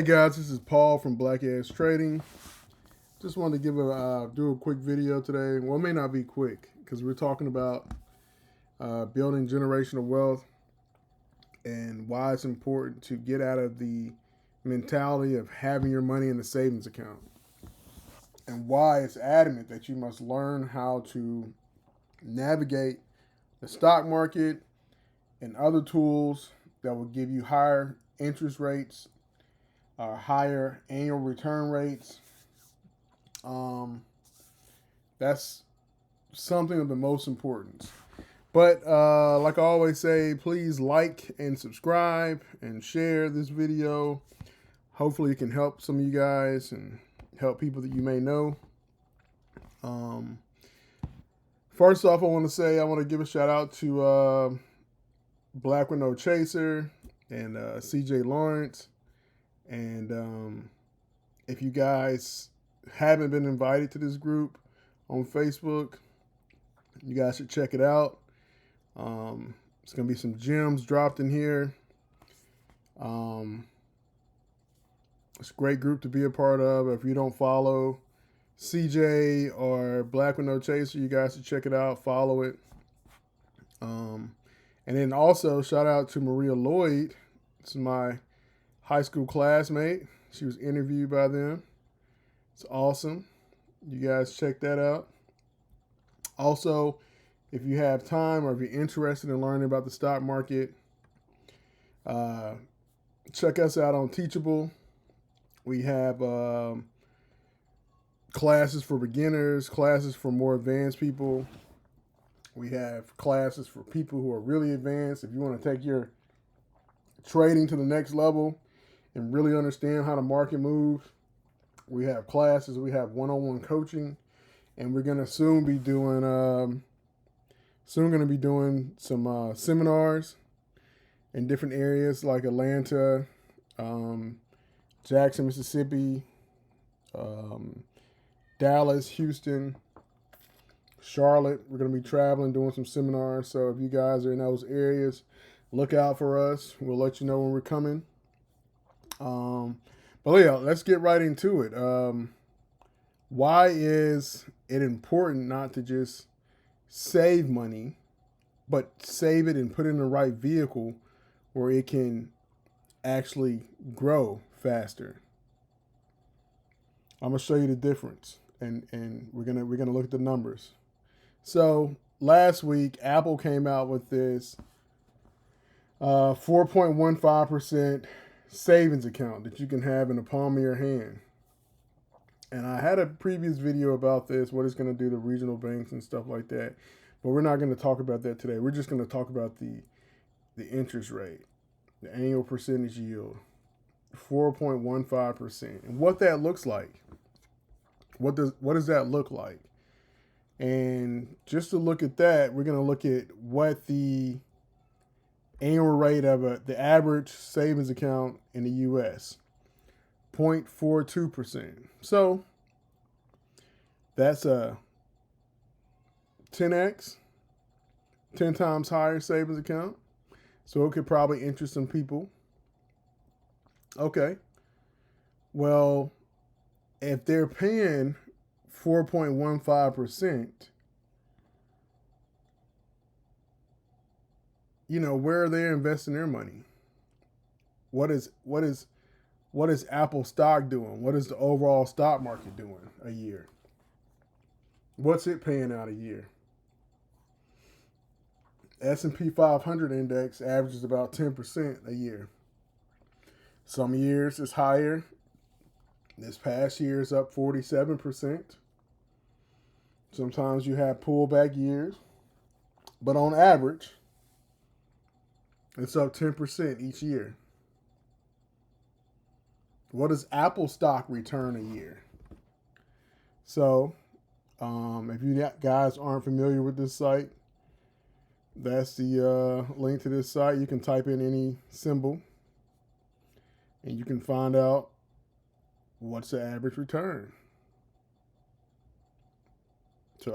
Hey guys, this is Paul from Black Ass Trading. Just wanted to do a quick video today. Well, it may not be quick because we're talking about building generational wealth and why it's important to get out of the mentality of having your money in the savings account, and why it's adamant that you must learn how to navigate the stock market and other tools that will give you higher interest rates, higher annual return rates. Um, that's something of the most importance. But like I always say, please like and subscribe and share this video. Hopefully, it can help some of you guys and help people that you may know. Um, First off, I want to give a shout out to Black with No Chaser and CJ Lawrence. And if you guys haven't been invited to this group on Facebook, you guys should check it out. It's going to be some gems dropped in here. It's a great group to be a part of. If you don't follow CJ or Black with No Chaser, you guys should check it out. Follow it. And then also, shout out to Maria Lloyd. This is my high school classmate. She was interviewed by them. It's awesome. You guys check that out. Also, if you have time or if you're interested in learning about the stock market, check us out on Teachable. We have classes for beginners, classes for more advanced people. We have classes for people who are really advanced. If you want to take your trading to the next level and really understand how the market moves, we have classes. We have one-on-one coaching, and we're gonna soon be doing some seminars in different areas like Atlanta, Jackson, Mississippi, Dallas, Houston, Charlotte. We're going to be traveling, doing some seminars. So if you guys are in those areas, look out for us. We'll let you know when we're coming. But yeah, let's get right into it. Why is it important not to just save money, but save it and put it in the right vehicle where it can actually grow faster? I'm gonna show you the difference, and we're gonna look at the numbers. So last week, Apple came out with this 4.15% savings account that you can have in the palm of your hand. And I had a previous video about this, what it's going to do to regional banks and stuff like that. But we're not going to talk about that today. We're just going to talk about the interest rate, the annual percentage yield, 4.15%, and what that looks like. What does that look like? And just to look at that, we're going to look at what the annual rate of the average savings account in the U.S. 0.42%. So that's a 10x, 10 times higher savings account. So it could probably interest some people. Okay. Well, if they're paying 4.15%, where are they investing their money? What is Apple stock doing? What is the overall stock market doing a year? What's it paying out a year? S&P 500 index averages about 10% a year. Some years it's higher. This past year is up 47%. Sometimes you have pullback years. But on average, it's up 10% each year. What does Apple stock return a year? So, if you guys aren't familiar with this site, that's the link to this site. You can type in any symbol, and you can find out what's the average return. So,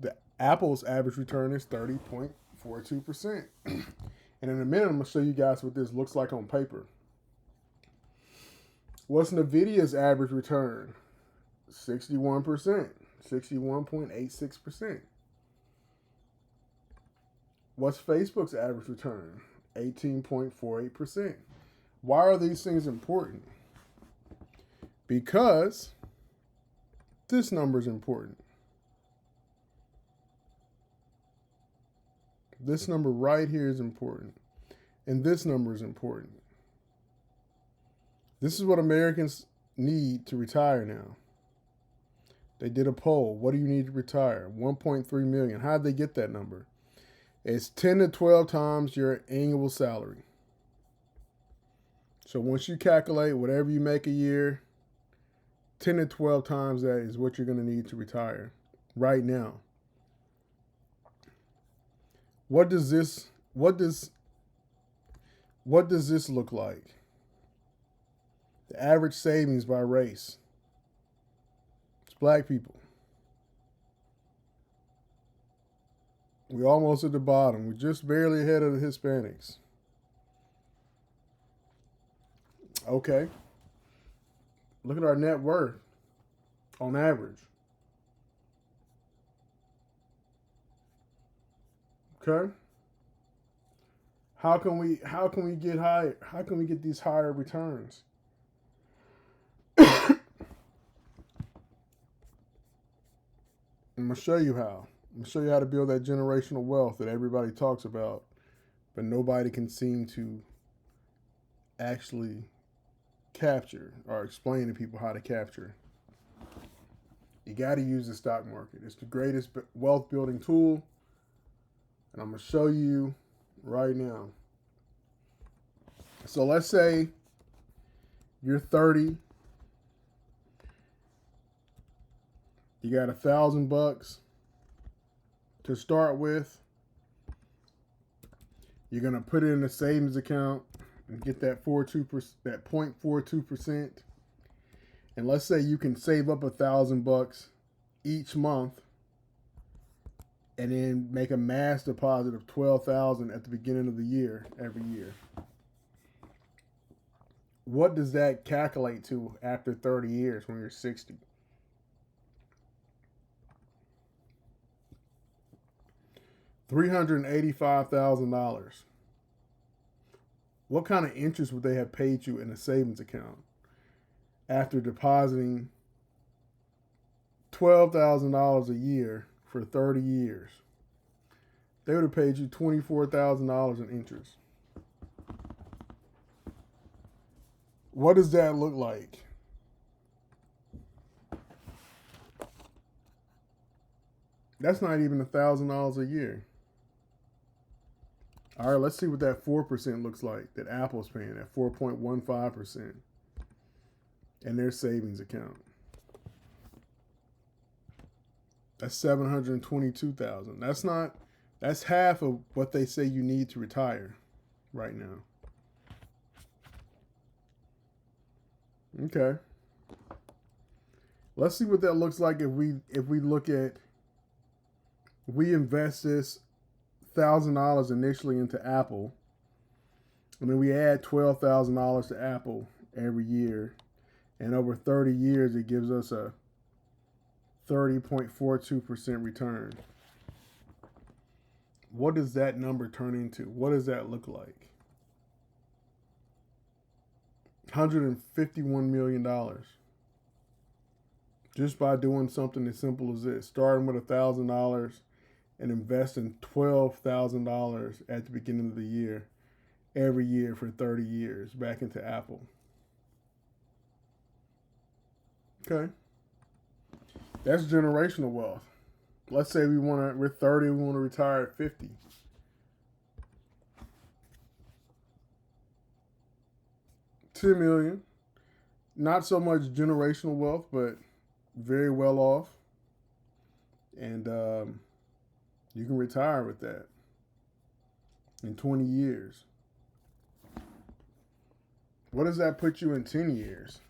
the Apple's average return is 30.42%. And in a minute, I'm going to show you guys what this looks like on paper. What's NVIDIA's average return? 61%, 61.86%. What's Facebook's average return? 18.48%. Why are these things important? Because this number is important. This number right here is important. And this number is important. This is what Americans need to retire now. They did a poll. What do you need to retire? 1.3 million. How did they get that number? It's 10 to 12 times your annual salary. So once you calculate whatever you make a year, 10 to 12 times that is what you're going to need to retire right now. What does this look like? The average savings by race. It's black people. We're almost at the bottom. We're just barely ahead of the Hispanics. Okay. Look at our net worth on average. Okay. How can we get higher? How can we get these higher returns? I'm gonna show you how. I'm gonna show you how to build that generational wealth that everybody talks about, but nobody can seem to actually capture or explain to people how to capture. You got to use the stock market. It's the greatest wealth building tool, and I'm gonna show you right now. So let's say you're 30. You got $1,000 to start with. You're gonna put it in a savings account and get that 0.42%. And let's say you can save up $1,000 each month, and then make a mass deposit of $12,000 at the beginning of the year every year. What does that calculate to after 30 years when you're 60? $385,000. What kind of interest would they have paid you in a savings account after depositing $12,000 a year for 30 years? They would have paid you $24,000 in interest. What does that look like? That's not even $1,000 a year. All right, let's see what that 4% looks like that Apple's paying at 4.15% in their savings account. That's $722,000. That's half of what they say you need to retire right now. Okay. Let's see what that looks like if we invest this $1,000 initially into Apple, and then we add $12,000 to Apple every year, and over 30 years it gives us a 30.42% return. What does that number turn into? What does that look like? $151 million. Just by doing something as simple as this, starting with $1,000 and investing $12,000 at the beginning of the year, every year for 30 years back into Apple. Okay. That's generational wealth. Let's say we're 30, we want to retire at 50. $10 million. Not so much generational wealth, but very well off. And you can retire with that in 20 years. What does that put you in 10 years?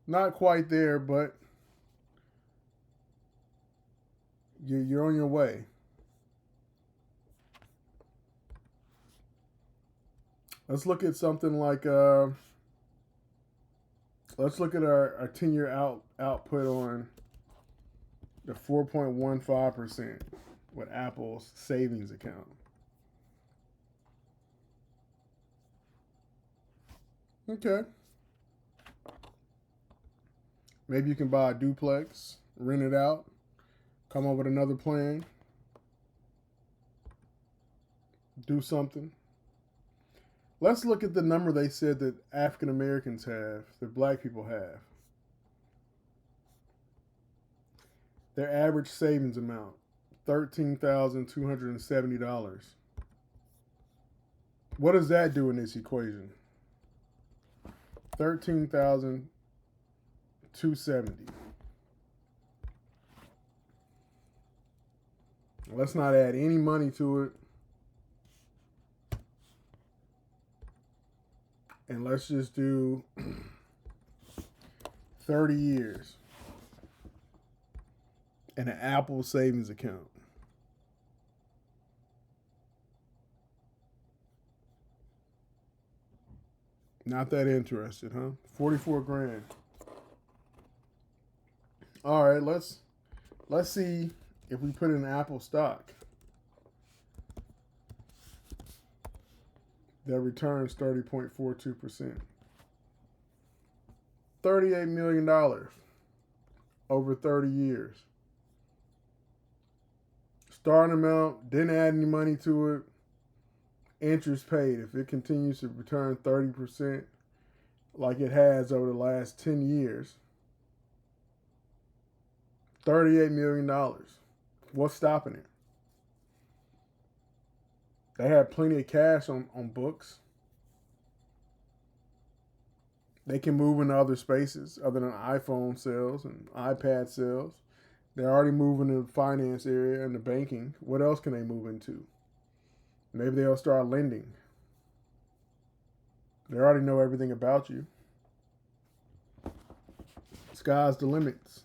Not quite there, but you're on your way. Let's look at something like let's look at our 10-year output on the 4.15% with Apple's savings account. Okay. Maybe you can buy a duplex, rent it out, come up with another plan, do something. Let's look at the number they said that African Americans have, that black people have. Their average savings amount, $13,270. What does that do in this equation? $13,270. Let's not add any money to it. And let's just do 30 years and an Apple savings account. Not that interested, huh? 44 grand. All right, let's see if we put in Apple stock that returns 30.42%. $38 million over 30 years. Starting amount, didn't add any money to it. Interest paid. If it continues to return 30% like it has over the last 10 years, $38 million. What's stopping it? They have plenty of cash on books. They can move into other spaces other than iPhone sales and iPad sales. They're already moving in the finance area and the banking. What else can they move into? Maybe they'll start lending. They already know everything about you. Sky's the limits.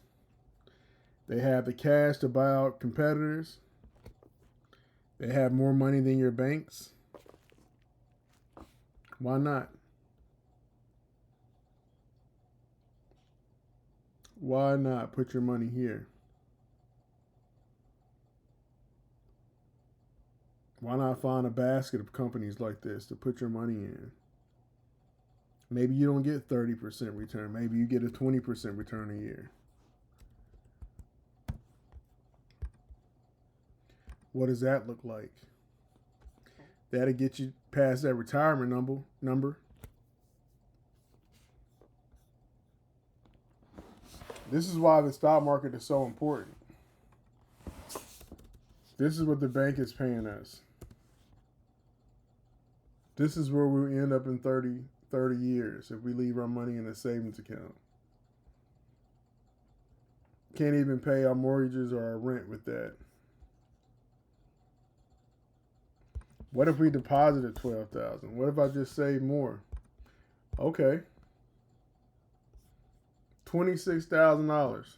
They have the cash to buy out competitors. They have more money than your banks. Why not? Why not put your money here? Why not find a basket of companies like this to put your money in? Maybe you don't get 30% return. Maybe you get a 20% return a year. What does that look like? That'll get you past that retirement number. This is why the stock market is so important. This is what the bank is paying us. This is where we'll end up in 30 years if we leave our money in a savings account. Can't even pay our mortgages or our rent with that. What if we deposited $12,000? What if I just saved more? Okay. $26,000.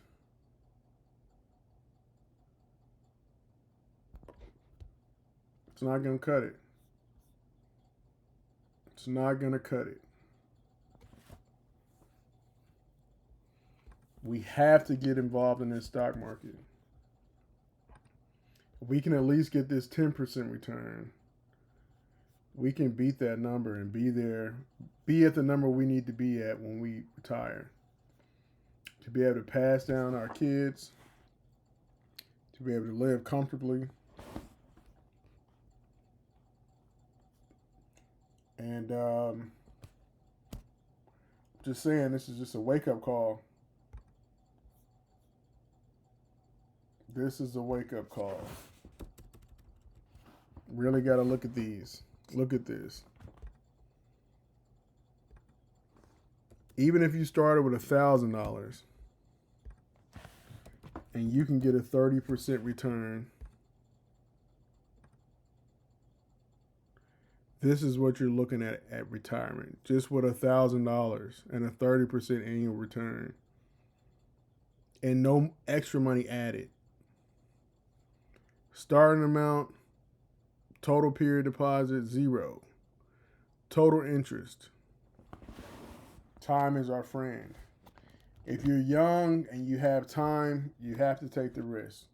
It's not going to cut it. It's not going to cut it. We have to get involved in this stock market. We can at least get this 10% return. We can beat that number and be there, be at the number we need to be at when we retire. To be able to pass down our kids, to be able to live comfortably. And just saying, this is just a wake-up call. This is a wake-up call. Really got to look at these. Look at this. Even if you started with $1,000 and you can get a 30% return, this is what you're looking at retirement. Just with $1,000 and a 30% annual return. And no extra money added. Starting amount, total period deposit, 0. Total interest. Time is our friend. If you're young and you have time, you have to take the risk.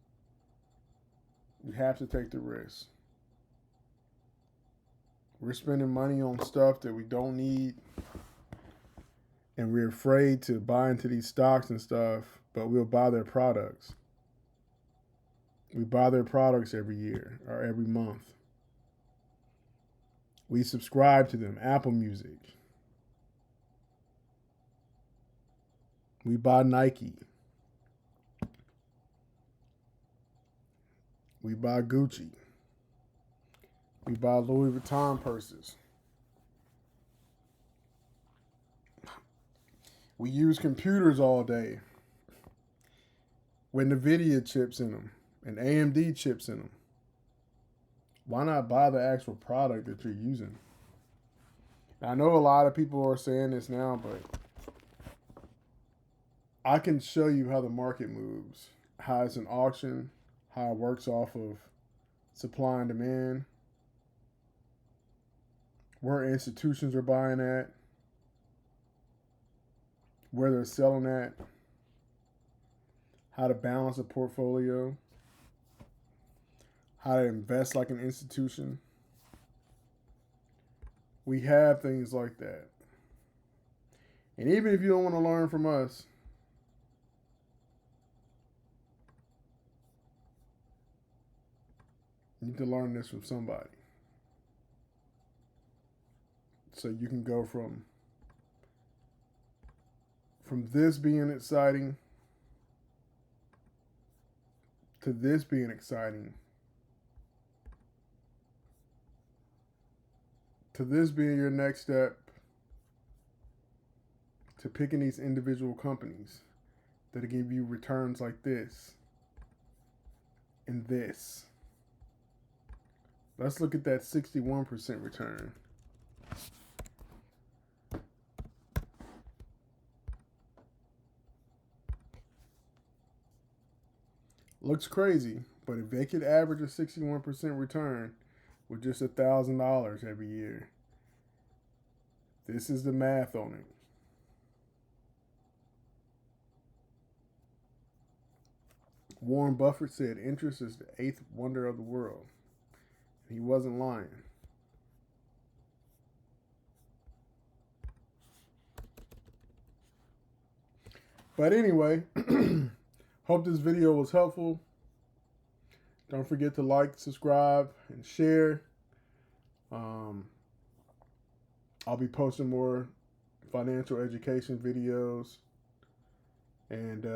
You have to take the risk. We're spending money on stuff that we don't need, and we're afraid to buy into these stocks and stuff, but we'll buy their products. We buy their products every year or every month. We subscribe to them. Apple Music. We buy Nike. We buy Gucci. We buy Louis Vuitton purses. We use computers all day with NVIDIA chips in them and AMD chips in them. Why not buy the actual product that you're using? I know a lot of people are saying this now, but I can show you how the market moves, how it's an auction, how it works off of supply and demand, where institutions are buying at, where they're selling at, how to balance a portfolio, how to invest like an institution. We have things like that. And even if you don't want to learn from us, you need to learn this from somebody. So you can go from this being exciting to this being exciting to this being your next step to picking these individual companies that'll give you returns like this and this. Let's look at that 61% return. Looks crazy, but if they could average a 61% return with just $1,000 every year, this is the math on it. Warren Buffett said interest is the eighth wonder of the world. He wasn't lying. But anyway, hope this video was helpful. Don't forget to like, subscribe, and share. I'll be posting more financial education videos. And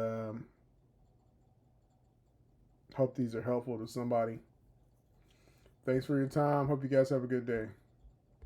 hope these are helpful to somebody. Thanks for your time. Hope you guys have a good day.